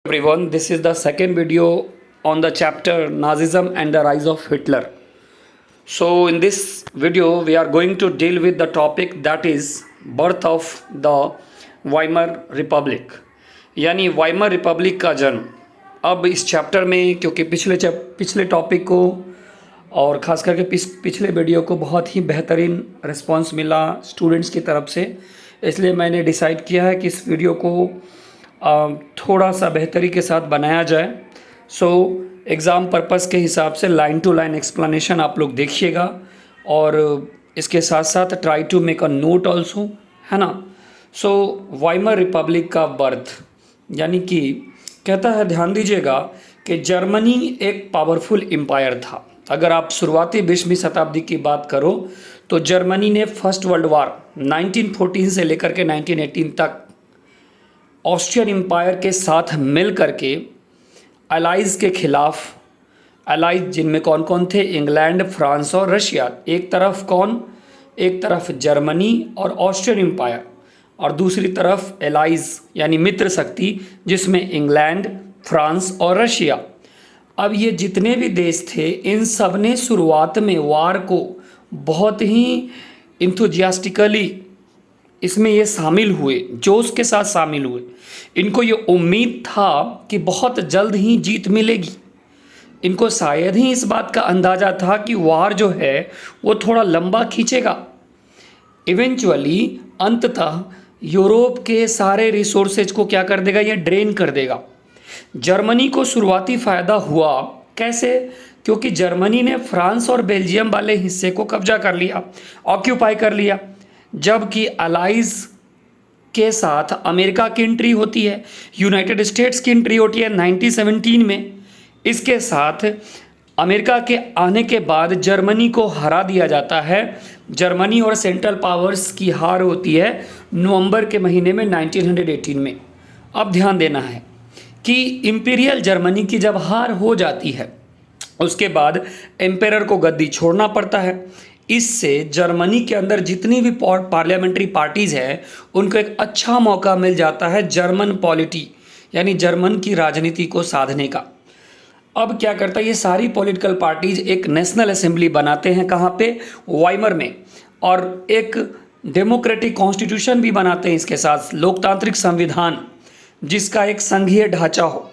Everyone, this is the second video on the chapter Nazism and the rise of Hitler. So in this video we are going to deal with the topic that is birth of the Weimar Republic, यानी Weimar Republic का जन्म। अब इस chapter में क्योंकि पिछले topic को और ख़ास करके पिछले वीडियो को बहुत ही बेहतरीन रिस्पांस मिला स्टूडेंट्स की तरफ से, इसलिए मैंने डिसाइड किया है कि इस वीडियो को थोड़ा सा बेहतरी के साथ बनाया जाए। सो एग्ज़ाम पर्पस के हिसाब से लाइन टू लाइन एक्सप्लेनेशन आप लोग देखिएगा और इसके साथ साथ try to make a note also, है ना। सो वाइमर रिपब्लिक का बर्थ यानी कि कहता है, ध्यान दीजिएगा कि जर्मनी एक पावरफुल एम्पायर था। अगर आप शुरुआती 20वीं शताब्दी की बात करो तो जर्मनी ने फर्स्ट वर्ल्ड वार 1914 से लेकर के 1918 तक ऑस्ट्रियन एम्पायर के साथ मिल करके अलाइज़ के खिलाफ, अलाइज जिनमें कौन कौन थे, इंग्लैंड, फ्रांस और रशिया। एक तरफ कौन, एक तरफ जर्मनी और ऑस्ट्रियन एम्पायर और दूसरी तरफ एलाइज यानी मित्र शक्ति जिसमें इंग्लैंड, फ्रांस और रशिया। अब ये जितने भी देश थे इन सब ने शुरुआत में वार को बहुत ही इंथुजियास्टिकली इसमें ये शामिल हुए, जोश के साथ शामिल हुए। इनको ये उम्मीद था कि बहुत जल्द ही जीत मिलेगी। इनको शायद ही इस बात का अंदाज़ा था कि वार जो है वो थोड़ा लंबा खींचेगा। इवेंचुअली अंततः यूरोप के सारे रिसोर्सेज को क्या कर देगा, ये ड्रेन कर देगा। जर्मनी को शुरुआती फ़ायदा हुआ कैसे? क्योंकि जर्मनी ने फ्रांस और बेल्जियम वाले हिस्से को कब्जा कर लिया, ऑक्यूपाई कर लिया, जबकि अलाइज के साथ अमेरिका की एंट्री होती है, यूनाइटेड स्टेट्स की एंट्री होती है 1917 में। इसके साथ अमेरिका के आने के बाद जर्मनी को हरा दिया जाता है। जर्मनी और सेंट्रल पावर्स की हार होती है नवंबर के महीने में 1918 में। अब ध्यान देना है कि इंपीरियल जर्मनी की जब हार हो जाती है उसके बाद एम्पेरर को गद्दी छोड़ना पड़ता है। इससे जर्मनी के अंदर जितनी भी पार्लियामेंट्री पार्टीज़ हैं उनको एक अच्छा मौका मिल जाता है जर्मन पॉलिटी यानी जर्मन की राजनीति को साधने का। अब क्या करता है, ये सारी पॉलिटिकल पार्टीज़ एक नेशनल असेंबली बनाते हैं, कहाँ पे, वाइमर में, और एक डेमोक्रेटिक कॉन्स्टिट्यूशन भी बनाते हैं, इसके साथ लोकतांत्रिक संविधान जिसका एक संघीय ढांचा हो।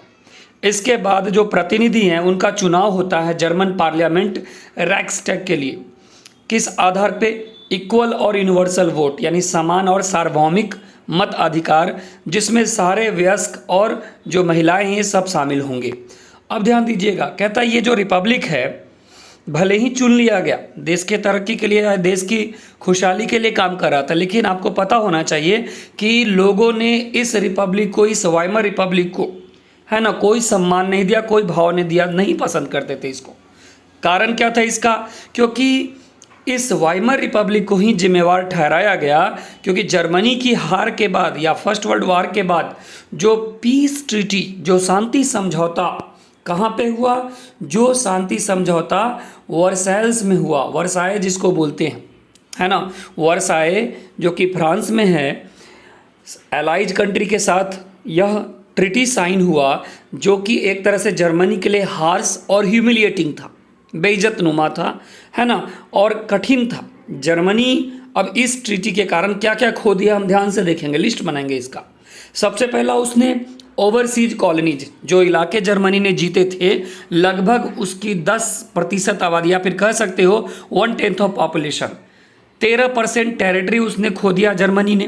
इसके बाद जो प्रतिनिधि हैं उनका चुनाव होता है जर्मन पार्लियामेंट रैक्सटैग के लिए। किस आधार पे? इक्वल और यूनिवर्सल वोट यानी समान और सार्वभौमिक मत अधिकार, जिसमें सारे वयस्क और जो महिलाएं हैं सब शामिल होंगे। अब ध्यान दीजिएगा, कहता है ये जो रिपब्लिक है भले ही चुन लिया गया, देश के तरक्की के लिए, देश की खुशहाली के लिए काम कर रहा था, लेकिन आपको पता होना चाहिए कि लोगों ने इस रिपब्लिक को, इस वाइमर रिपब्लिक को, है ना, कोई सम्मान नहीं दिया, कोई भाव नहीं दिया, नहीं पसंद करते थे इसको। कारण क्या था इसका? क्योंकि इस वाइमर रिपब्लिक को ही जिम्मेवार ठहराया गया, क्योंकि जर्मनी की हार के बाद या फर्स्ट वर्ल्ड वार के बाद जो पीस ट्रीटी, जो शांति समझौता कहाँ पे हुआ? जो शांति समझौता वर्साइल्स में हुआ, वर्साए जिसको बोलते हैं, है ना, वर्साए जो कि फ्रांस में है, एलाइज कंट्री के साथ यह ट्रीटी साइन हुआ, जो कि एक तरह से जर्मनी के लिए हार्श और ह्यूमिलिएटिंग था, बेइज्जत नुमा था, है ना, और कठिन था। जर्मनी अब इस ट्रीटी के कारण क्या क्या खो दिया हम ध्यान से देखेंगे, लिस्ट बनाएंगे इसका। सबसे पहला, उसने ओवरसीज कॉलोनीज, जो इलाके जर्मनी ने जीते थे, लगभग उसकी 10% आबादी या फिर कह सकते हो 1/10 ऑफ पॉपुलेशन, 13% टेरिटरी उसने खो दिया जर्मनी ने।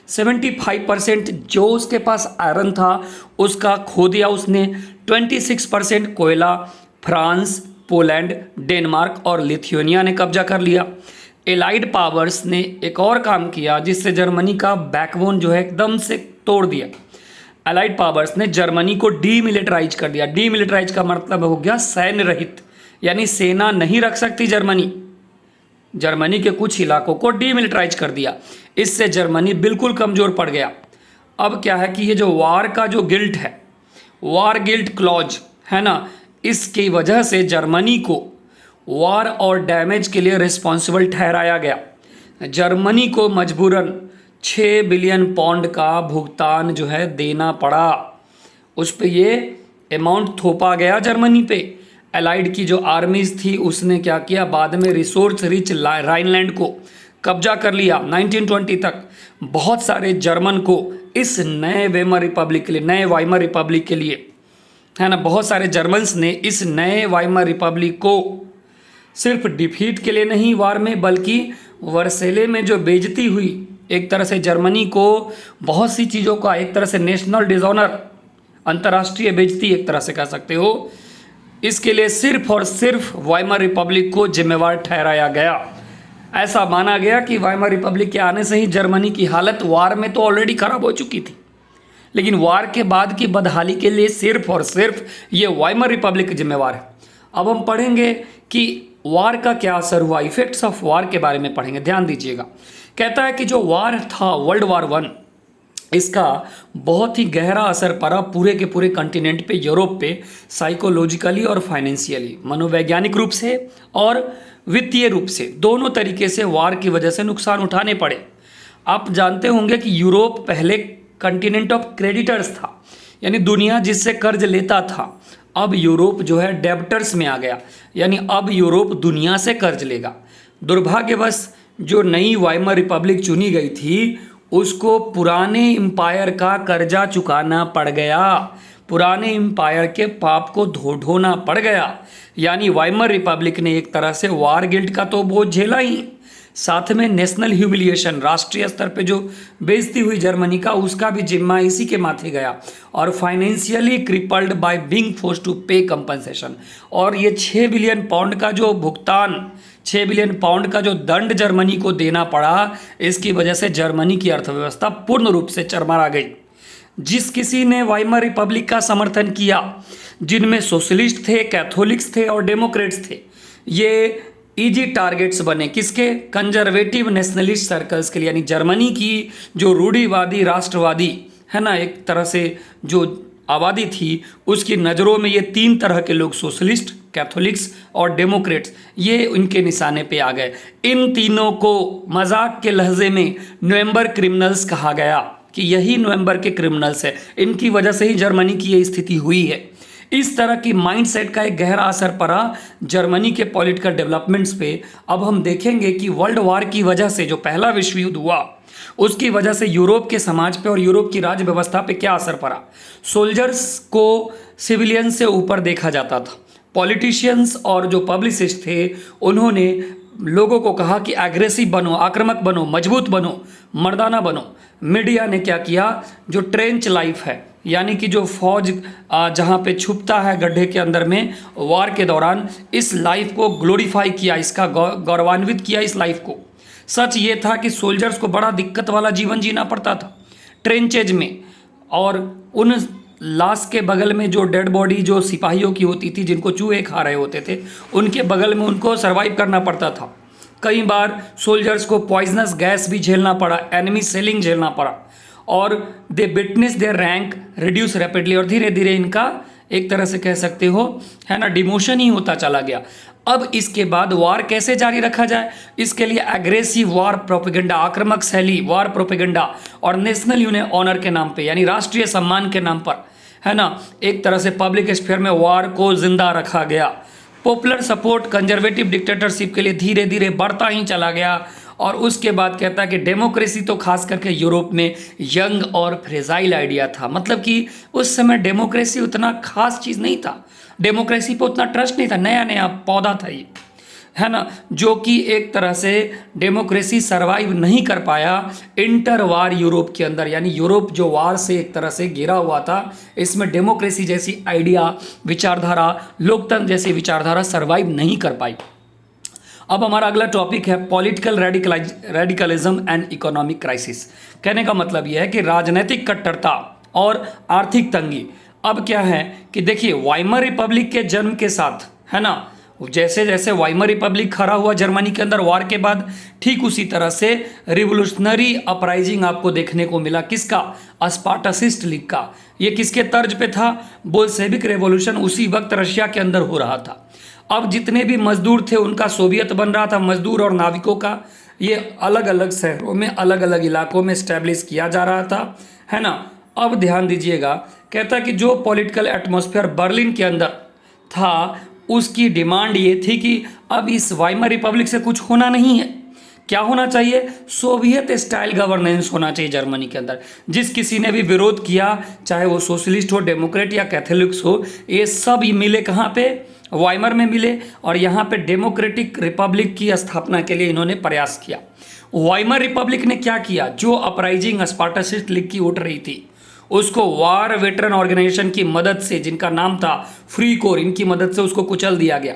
75% जो उसके पास आयरन था उसका खो दिया उसने। 26% कोयला फ्रांस, पोलैंड, डेनमार्क और लिथुआनिया ने कब्जा कर लिया। एलाइड पावर्स ने एक और काम किया जिससे जर्मनी का बैकबोन जो है एकदम से तोड़ दिया। एलाइड पावर्स ने जर्मनी को डीमिलिटराइज कर दिया। डीमिलिटराइज का मतलब हो गया सैन्य रहित, यानी सेना नहीं रख सकती जर्मनी। जर्मनी के कुछ इलाकों को डीमिलिटराइज कर दिया, इससे जर्मनी बिल्कुल कमज़ोर पड़ गया। अब क्या है कि ये जो वार का जो गिल्ट है, वार गिल्ट क्लॉज, है ना, इसकी वजह से जर्मनी को वार और डैमेज के लिए रिस्पॉन्सिबल ठहराया गया। जर्मनी को मजबूरन 6 बिलियन पाउंड का भुगतान जो है देना पड़ा। उस पे ये अमाउंट थोपा गया जर्मनी पे। एलाइड की जो आर्मीज थी उसने क्या किया, बाद में रिसोर्स रिच राइनलैंड को कब्जा कर लिया 1920 तक। बहुत सारे जर्मन को इस नए वेमर रिपब्लिक के लिए, नए वाइमर रिपब्लिक के लिए, है ना, बहुत सारे जर्मन्स ने इस नए वाइमर रिपब्लिक को सिर्फ डिफीट के लिए नहीं वार में, बल्कि वर्सेले में जो बेइज्जती हुई, एक तरह से जर्मनी को बहुत सी चीज़ों का एक तरह से नेशनल डिसऑनर, अंतर्राष्ट्रीय बेइज्जती एक तरह से कह सकते हो, इसके लिए सिर्फ और सिर्फ वाइमर रिपब्लिक को जिम्मेवार ठहराया गया। ऐसा माना गया कि वाइमर रिपब्लिक के आने से ही जर्मनी की हालत वार में तो ऑलरेडी खराब हो चुकी थी, लेकिन वार के बाद की बदहाली के लिए सिर्फ और सिर्फ ये वाइमर रिपब्लिक जिम्मेवार है। अब हम पढ़ेंगे कि वार का क्या असर हुआ, इफेक्ट्स ऑफ वार के बारे में पढ़ेंगे। ध्यान दीजिएगा, कहता है कि जो वार था वर्ल्ड वार वन, इसका बहुत ही गहरा असर पड़ा पूरे के पूरे कंटिनेंट पे, यूरोप पे, साइकोलॉजिकली और फाइनेंशियली, मनोवैज्ञानिक रूप से और वित्तीय रूप से, दोनों तरीके से वार की वजह से नुकसान उठाने पड़े। आप जानते होंगे कि यूरोप पहले कंटिनेंट ऑफ क्रेडिटर्स था, यानी दुनिया जिससे कर्ज लेता था। अब यूरोप जो है डेब्टर्स में आ गया, यानी अब यूरोप दुनिया से कर्ज लेगा। दुर्भाग्यवश जो नई वाइमर रिपब्लिक चुनी गई थी उसको पुराने एम्पायर का कर्जा चुकाना पड़ गया, पुराने एम्पायर के पाप को ढोना पड़ गया। यानी वाइमर रिपब्लिक ने एक तरह से वार गिल्ट का तो बोझ झेला ही, साथ में नेशनल ह्यूमिलिएशन, राष्ट्रीय स्तर पे जो बेइज्जती हुई जर्मनी का, उसका भी जिम्मा इसी के माथे गया, और financially crippled by being forced to pay compensation. और ये 6 बिलियन पाउंड का जो भुगतान, 6 बिलियन पाउंड का जो दंड जर्मनी को देना पड़ा, इसकी वजह से जर्मनी की अर्थव्यवस्था पूर्ण रूप से चरमरा गई। जिस किसी ने वाइमर रिपब्लिक का समर्थन किया, जिनमें सोशलिस्ट थे, कैथोलिक्स थे और डेमोक्रेट्स थे, ये इजी टारगेट्स बने किसके, कंजर्वेटिव नेशनलिस्ट सर्कल्स के लिए। यानी जर्मनी की जो रूढ़िवादी राष्ट्रवादी है ना, एक तरह से जो आबादी थी, उसकी नज़रों में ये 3 तरह के लोग, सोशलिस्ट, कैथोलिक्स और डेमोक्रेट्स, ये उनके निशाने पे आ गए। इन तीनों को मजाक के लहजे में नवंबर क्रिमिनल्स कहा गया कि यही नवंबर के क्रिमिनल्स है, इनकी वजह से ही जर्मनी की ये स्थिति हुई है। इस तरह की माइंडसेट का एक गहरा असर पड़ा जर्मनी के पॉलिटिकल डेवलपमेंट्स पे। अब हम देखेंगे कि वर्ल्ड वार की वजह से, जो पहला विश्व युद्ध हुआ, उसकी वजह से यूरोप के समाज पे और यूरोप की राज्य व्यवस्था पे क्या असर पड़ा। सोल्जर्स को सिविलियन से ऊपर देखा जाता था। पॉलिटिशियंस और जो पब्लिसिस्ट थे, उन्होंने लोगों को कहा कि एग्रेसिव बनो, आक्रामक बनो, मजबूत बनो, मर्दाना बनो। मीडिया ने क्या किया, जो ट्रेंच लाइफ है, यानी कि जो फौज जहाँ पे छुपता है गड्ढे के अंदर में वार के दौरान, इस लाइफ को ग्लोरीफाई किया, इसका गौरवान्वित किया इस लाइफ को। सच ये था कि सोल्जर्स को बड़ा दिक्कत वाला जीवन जीना पड़ता था ट्रेंचेज में, और उन लाश के बगल में जो डेड बॉडी जो सिपाहियों की होती थी, जिनको चूहे खा रहे होते थे, उनके बगल में उनको सर्वाइव करना पड़ता था। कई बार सोल्जर्स को पॉइजनस गैस भी झेलना पड़ा, एनिमी सेलिंग झेलना पड़ा, और they witness their rank reduce rapidly, और धीरे धीरे इनका एक तरह से कह सकते हो, है ना, डिमोशन ही होता चला गया। अब इसके बाद वार कैसे जारी रखा जाए, इसके लिए एग्रेसिव वार प्रोपेगेंडा, आक्रामक शैली वार प्रोपेगेंडा, और नेशनल यूनियन ऑनर के नाम पे, यानी राष्ट्रीय सम्मान के नाम पर, है ना, एक तरह से पब्लिक स्फीयर में वार को जिंदा रखा गया। पॉपुलर सपोर्ट कंजर्वेटिव डिक्टेटरशिप के लिए धीरे धीरे बढ़ता ही चला गया। और उसके बाद कहता है कि डेमोक्रेसी तो खास करके यूरोप में यंग और फ्रेजाइल आइडिया था। मतलब कि उस समय डेमोक्रेसी उतना खास चीज़ नहीं था, डेमोक्रेसी पे उतना ट्रस्ट नहीं था, नया नया पौधा था ये, है ना, जो कि एक तरह से डेमोक्रेसी सरवाइव नहीं कर पाया इंटर वार यूरोप के अंदर। यानी यूरोप जो वार से एक तरह से घिरा हुआ था, इसमें डेमोक्रेसी जैसी आइडिया, विचारधारा, लोकतंत्र जैसी विचारधारा सरवाइव नहीं कर पाई। अब हमारा अगला टॉपिक है political radicalism and economic crisis. कहने का मतलब यह है कि राजनीतिक कट्टरता और आर्थिक तंगी। अब क्या है कि देखिए, वाइमर रिपब्लिक के जन्म के साथ, है ना, जैसे जैसे वाइमर रिपब्लिक खड़ा हुआ जर्मनी के अंदर वार के बाद, ठीक उसी तरह से रिवोल्यूशनरी अपराइजिंग आपको देखने को मिला। किसका? स्पार्टासिस्ट लीग का। ये किसके तर्ज पे था? बोल्शेविक रेवोल्यूशन उसी वक्त रशिया के अंदर हो रहा था। अब जितने भी मजदूर थे उनका सोवियत बन रहा था, मजदूर और नाविकों का, ये अलग अलग शहरों में, अलग अलग इलाकों में स्टैब्लिश किया जा रहा था, है ना। अब ध्यान दीजिएगा, कहता कि जो पॉलिटिकल एटमॉस्फेयर बर्लिन के अंदर था उसकी डिमांड ये थी कि अब इस वाइमर रिपब्लिक से कुछ होना नहीं है। क्या होना चाहिए? सोवियत स्टाइल गवर्नेंस होना चाहिए जर्मनी के अंदर। जिस किसी ने भी विरोध किया, चाहे वो सोशलिस्ट हो, डेमोक्रेट या कैथोलिक्स हो, ये सब मिले कहाँ पे? वाइमर में मिले, और यहाँ पे डेमोक्रेटिक रिपब्लिक की स्थापना के लिए इन्होंने प्रयास किया। वाइमर रिपब्लिक ने क्या किया? जो अपराइजिंग स्पार्टासिस्ट लीग की उठ रही थी उसको वार वेटरन ऑर्गेनाइजेशन की मदद से, जिनका नाम था फ्री कोर, इनकी मदद से उसको कुचल दिया गया।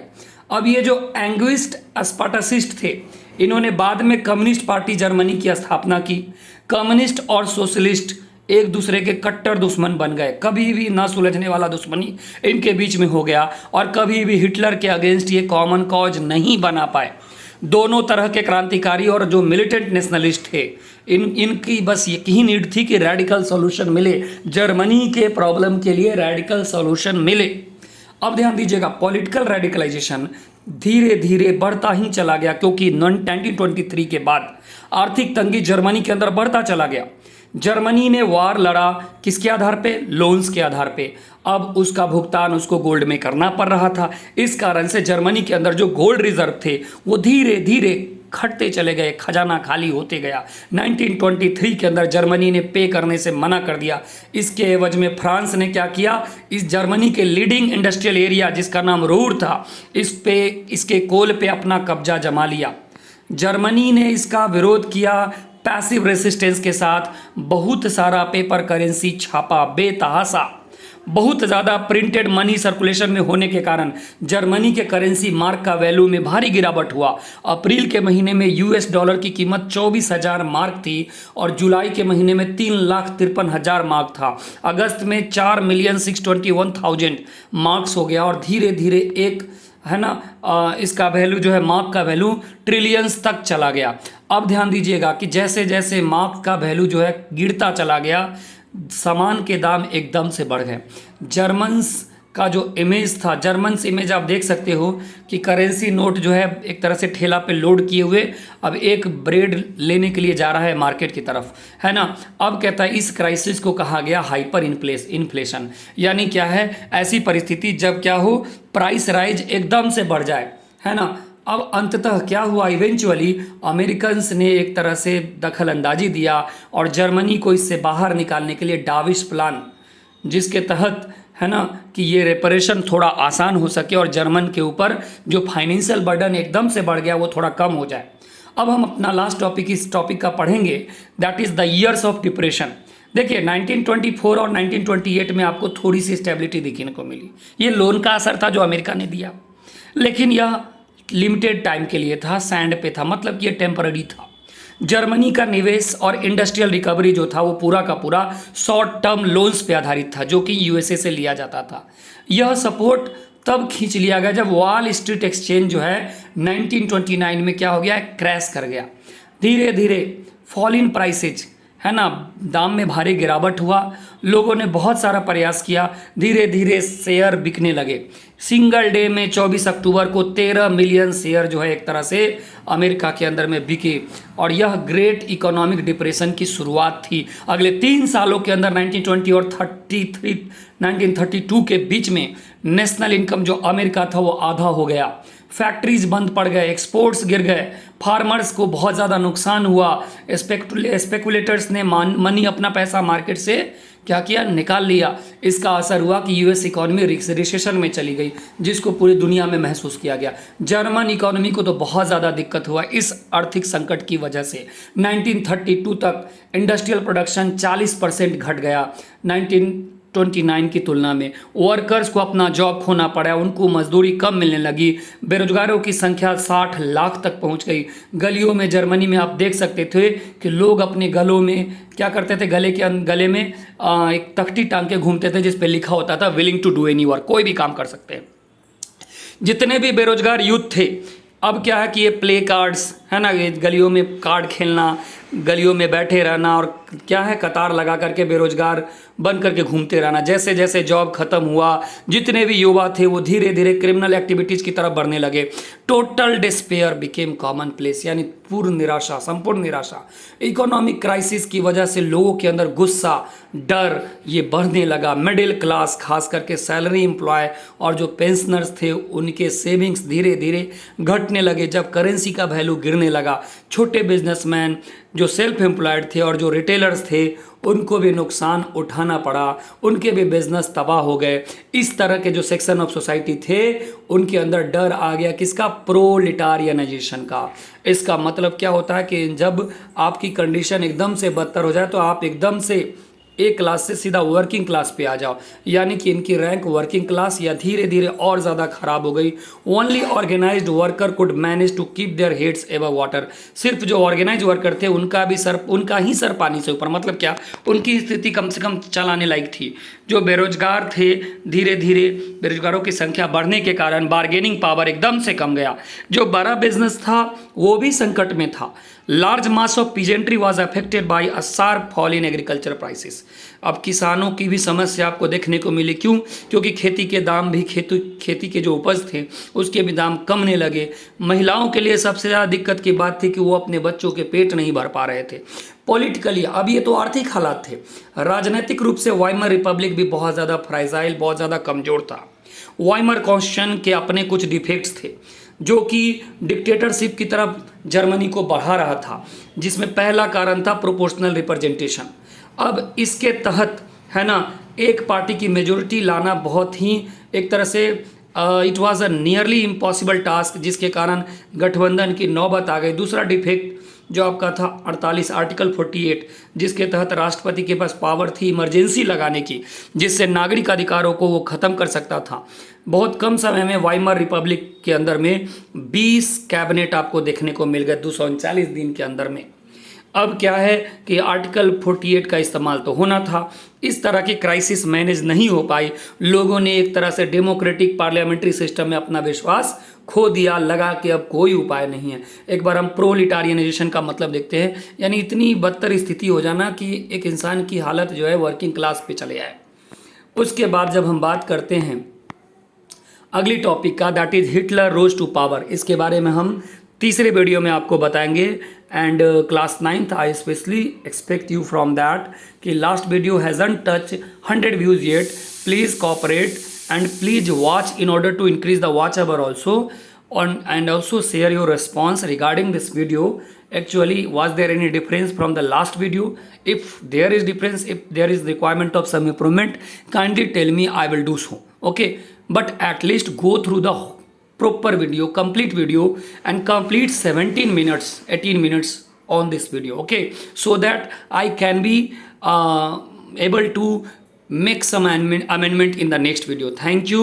अब ये जो एंग्विस्ट स्पार्टासिस्ट थे, इन्होंने बाद में कम्युनिस्ट पार्टी जर्मनी की स्थापना की। कम्युनिस्ट और सोशलिस्ट एक दूसरे के कट्टर दुश्मन बन गए। कभी भी ना सुलझने वाला दुश्मनी इनके बीच में हो गया, और कभी भी हिटलर के अगेंस्ट ये कॉमन कॉज नहीं बना पाए। दोनों तरह के क्रांतिकारी और जो मिलिटेंट नेशनलिस्ट थे, इनकी बस यही नीड थी कि रेडिकल सॉल्यूशन मिले, जर्मनी के प्रॉब्लम के लिए रेडिकल सॉल्यूशन मिले। अब ध्यान दीजिएगा, पॉलिटिकल रेडिकलाइजेशन धीरे धीरे बढ़ता ही चला गया, क्योंकि 1923 के बाद आर्थिक तंगी जर्मनी के अंदर बढ़ता चला गया। जर्मनी ने वार लड़ा किसके आधार पे? लोन्स के आधार पे। अब उसका भुगतान उसको गोल्ड में करना पड़ रहा था। इस कारण से जर्मनी के अंदर जो गोल्ड रिजर्व थे वो धीरे धीरे घटते चले गए, खजाना खाली होते गया। 1923 के अंदर जर्मनी ने पे करने से मना कर दिया। इसके एवज में फ्रांस ने क्या किया? इस जर्मनी के लीडिंग इंडस्ट्रियल एरिया जिसका नाम रूर था, इसके कोल पे अपना कब्जा जमा लिया। जर्मनी ने इसका विरोध किया पैसिव रेसिस्टेंस के साथ। बहुत सारा पेपर करेंसी छापा, बेतहाशा। बहुत ज़्यादा प्रिंटेड मनी सर्कुलेशन में होने के कारण जर्मनी के करेंसी मार्क का वैल्यू में भारी गिरावट हुआ। अप्रैल के महीने में यूएस डॉलर की कीमत 24,000 मार्क थी और जुलाई के महीने में 3,53,000 मार्क था। अगस्त में 4,621,000 मार्क्स हो गया, और धीरे धीरे एक है ना इसका वैल्यू जो है, मार्क का वैल्यू ट्रिलियंस तक चला गया। अब ध्यान दीजिएगा कि जैसे जैसे मार्क का वैल्यू जो है गिरता चला गया, सामान के दाम एकदम से बढ़ गए। जर्मन्स का जो इमेज था, जर्मन्स इमेज आप देख सकते हो कि करेंसी नोट जो है एक तरह से ठेला पे लोड किए हुए अब एक ब्रेड लेने के लिए जा रहा है मार्केट की तरफ, है ना। अब कहता है इस क्राइसिस को कहा गया हाइपर इन्फ्लेशन, यानी क्या है? ऐसी परिस्थिति जब क्या हो, प्राइस राइज एकदम से बढ़ जाए, है ना। अब अंततः क्या हुआ? इवेंचुअली अमेरिकन्स ने एक तरह से दखल अंदाजी दिया और जर्मनी को इससे बाहर निकालने के लिए डाविश प्लान, जिसके तहत है ना कि ये रेपरेशन थोड़ा आसान हो सके और जर्मन के ऊपर जो फाइनेंशियल बर्डन एकदम से बढ़ गया वो थोड़ा कम हो जाए। अब हम अपना लास्ट टॉपिक इस टॉपिक का पढ़ेंगे, that is the years of depression. देखिए 1924 और 1928 में आपको थोड़ी सी स्टेबिलिटी देखने को मिली। ये लोन का असर था जो अमेरिका ने दिया, लेकिन यह लिमिटेड टाइम के लिए था, सैंड पे था, मतलब कि ये टेम्पररी था। जर्मनी का निवेश और इंडस्ट्रियल रिकवरी जो था वो पूरा का पूरा शॉर्ट टर्म लोन्स पे आधारित था, जो कि यूएसए से लिया जाता था। यह सपोर्ट तब खींच लिया गया जब वॉल स्ट्रीट एक्सचेंज जो है 1929 में क्या हो गया? क्रैश कर गया। धीरे धीरे फॉल इन प्राइसेज, है ना, दाम में भारी गिरावट हुआ। लोगों ने बहुत सारा प्रयास किया, धीरे धीरे शेयर बिकने लगे। सिंगल डे में 24 अक्टूबर को 13 मिलियन शेयर जो है एक तरह से अमेरिका के अंदर में बिके, और यह ग्रेट इकोनॉमिक डिप्रेशन की शुरुआत थी। अगले 3 सालों के अंदर 1920 और 1932 के बीच में नेशनल इनकम जो अमेरिका था वो आधा हो गया। फैक्ट्रीज बंद पड़ गए, एक्सपोर्ट्स गिर गए, फार्मर्स को बहुत ज़्यादा नुकसान हुआ। स्पेकुलेटर्स ने मनी, अपना पैसा मार्केट से क्या किया? निकाल लिया। इसका असर हुआ कि यूएस इकोनॉमी रिसेशन में चली गई, जिसको पूरी दुनिया में महसूस किया गया। जर्मन इकोनॉमी को तो बहुत ज़्यादा दिक्कत हुआ इस आर्थिक संकट की वजह से। 1932 तक इंडस्ट्रियल प्रोडक्शन 40% घट गया 1929 की तुलना में। वर्कर्स को अपना जॉब खोना पड़ा, उनको मजदूरी कम मिलने लगी, बेरोजगारों की संख्या 60 लाख तक पहुंच गई। गलियों में जर्मनी में आप देख सकते थे कि लोग अपने गलों में क्या करते थे? गले में एक तख्ती टांग के घूमते थे जिस पे लिखा होता था willing to do any work, कोई भी काम कर सकते हैं। जितने भी बेरोजगार यूथ थे, अब क्या है कि ये प्ले कार्ड्स, है ना, ये गलियों में कार्ड खेलना, गलियों में बैठे रहना और क्या है, कतार लगा करके बेरोजगार बन करके घूमते रहना। जैसे जैसे जॉब खत्म हुआ, जितने भी युवा थे वो धीरे धीरे क्रिमिनल एक्टिविटीज की तरफ बढ़ने लगे। Total despair became common place, यानी पूर्ण निराशा, संपूर्ण निराशा। इकोनॉमिक क्राइसिस की वजह से लोगों के अंदर गुस्सा, डर ये बढ़ने लगा। मिडिल क्लास, खास करके सैलरी एम्प्लॉय और जो पेंशनर्स थे, उनके सेविंग्स धीरे धीरे घटने लगे जब करेंसी का वैल्यू गिरने लगा। छोटे बिजनेसमैन, जो सेल्फ एम्प्लॉयड थे और जो रिटेलर्स थे, उनको भी नुकसान उठाना पड़ा, उनके भी बिजनेस तबाह हो गए। इस तरह के जो सेक्शन ऑफ सोसाइटी थे, उनके अंदर डर आ गया किसका, प्रोलिटारियनाइजेशन का। इसका मतलब क्या होता है कि जब आपकी कंडीशन एकदम से बदतर हो जाए तो आप एकदम से एक क्लास से सीधा वर्किंग क्लास पे आ जाओ, यानी कि इनकी रैंक वर्किंग क्लास या धीरे धीरे और ज़्यादा खराब हो गई। Only organized worker could manage to keep their heads above water. सिर्फ जो ऑर्गेनाइज वर्कर थे उनका ही सर पानी से ऊपर। मतलब क्या, उनकी स्थिति कम से कम चलाने लायक थी। जो बेरोजगार थे, धीरे धीरे बेरोजगारों की संख्या बढ़ने के कारण बार्गेनिंग पावर एकदम से कम गया। जो बड़ा बिजनेस था वो भी संकट में था। Large mass of peasantry was affected by a sharp fall in agriculture prices. अब किसानों की भी समस्या आपको देखने को मिली। क्यों? क्योंकि खेती के दाम भी, खेती के जो उपज थे उसके भी दाम कमने लगे। महिलाओं के लिए सबसे ज़्यादा दिक्कत की बात थी कि वो अपने बच्चों के पेट नहीं भर पा रहे थे। पॉलिटिकली, अब ये तो आर्थिक हालात थे। राजनीतिक रूप से वाइमर रिपब्लिक भी बहुत ज़्यादा फ्राइजाइल, बहुत ज़्यादा कमज़ोर था। वाइमर कॉन्स्टिट्यूशन के अपने कुछ डिफेक्ट्स थे जो कि डिक्टेटरशिप की तरफ जर्मनी को बढ़ा रहा था, जिसमें पहला कारण था प्रोपोर्शनल रिप्रेजेंटेशन। अब इसके तहत है ना, एक पार्टी की मेजोरिटी लाना बहुत ही एक तरह से it was a nearly impossible task, जिसके कारण गठबंधन की नौबत आ गई। दूसरा डिफेक्ट जो आपका था 48 आर्टिकल 48, जिसके तहत राष्ट्रपति के पास पावर थी इमरजेंसी लगाने की, जिससे नागरिक अधिकारों को वो ख़त्म कर सकता था। बहुत कम समय में वाइमर रिपब्लिक के अंदर में 20 कैबिनेट आपको देखने को मिल गए 239 दिन के अंदर में। अब क्या है कि आर्टिकल 48 का इस्तेमाल तो होना था। इस तरह की क्राइसिस मैनेज नहीं हो पाई। लोगों ने एक तरह से डेमोक्रेटिक पार्लियामेंट्री सिस्टम में अपना विश्वास खो दिया, लगा कि अब कोई उपाय नहीं है। एक बार हम प्रोलिटारियनाइजेशन का मतलब देखते हैं, यानी इतनी बदतर स्थिति हो जाना कि एक इंसान की हालत जो है वर्किंग क्लास पे चले आए। उसके बाद जब हम बात करते हैं अगली टॉपिक का, that is Hitler rose to power. इसके बारे में हम तीसरे वीडियो में आपको बताएंगे। And class 9th I specially expect you from that कि last video hasn't touch 100 views yet. Please cooperate and please watch in order to increase the watch hour also and also share your response regarding this video. Actually, was there any difference from the last video? If there is difference, if there is requirement of some improvement, kindly tell me, I will do so. Okay, but at least go through the proper video, complete video, and complete 17 minutes 18 minutes on this video. Okay, so that I can be able to make some amendment in the next video. Thank you.